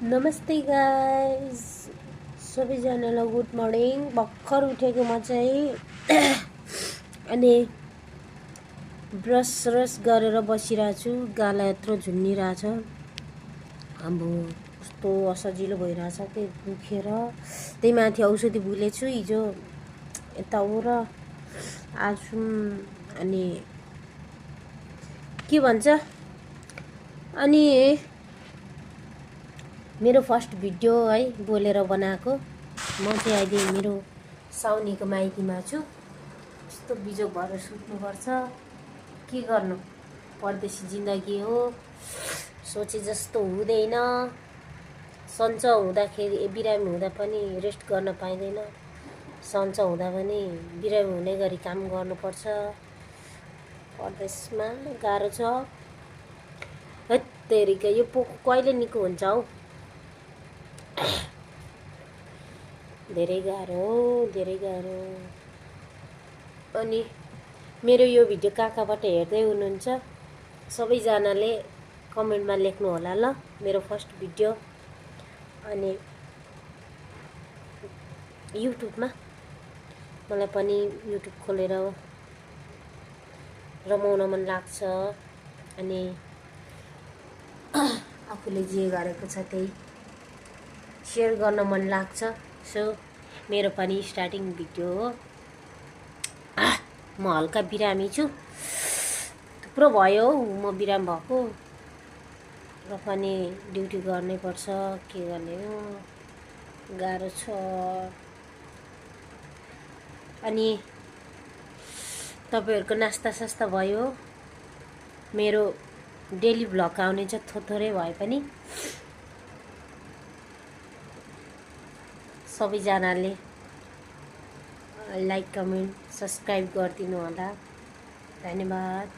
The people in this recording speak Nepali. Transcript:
नमस्ते गाइस, सबैजनालाई गुड मर्निङ। भर्खर उठेको म चाहिँ अनि ब्रस गरेर बसिरहेको छु। गाला यत्रो झुन्निरहेछ, अब कस्तो असजिलो भइरहेछ कि दुखेर। त्यही माथि औषधि भुलेछु हिजो यता हो र आज अनि के भन्छ अनि मेरो फर्स्ट भिडियो है बोलेर बनाएको। म चाहिँ अहिले मेरो साउनीको माइतीमा छु। यस्तो बिजोग भएर सुत्नुपर्छ, के गर्नु, परदेशी जिन्दगी हो, सोचे जस्तो हुँदैन। सन्चो हुँदाखेरि बिरामी हुँदा पनि रेस्ट गर्न पाइँदैन, सन्चो हुँदा पनि बिरामी हुने गरी काम गर्नुपर्छ। परदेशमा गाह्रो छ। हेत्तेरिका यो पोको कहिले निको हुन्छ हौ। धेरै गाह्रो हो, धेरै गाह्रो। अनि मेरो यो भिडियो कहाँबाट हेर्दै हुनुहुन्छ सबैजनाले कमेन्टमा लेख्नु होला ल। मेरो फर्स्ट भिडियो अनि युट्युबमा मलाई पनि युट्युब खोलेर रमाउन मन लाग्छ अनि आफूले जे गरेको छ त्यही सेयर गर्न मन लाग्छ। सो मेरो पनि स्टार्टिङ भिडियो हो। म हल्का बिरामी छु, थुप्रो भयो हौ म बिराम भएको, र पनि ड्युटी गर्नै पर्छ, के गर्ने हो, गाह्रो छ। अनि तपाईहरुको नास्ता सास्ता भयो? मेरो डेली भ्लग आउने चाहिँ थोरै भए पनि सबैजनाले लाइक कमेन्ट सब्सक्राइब गरिदिनु होला। धन्यवाद।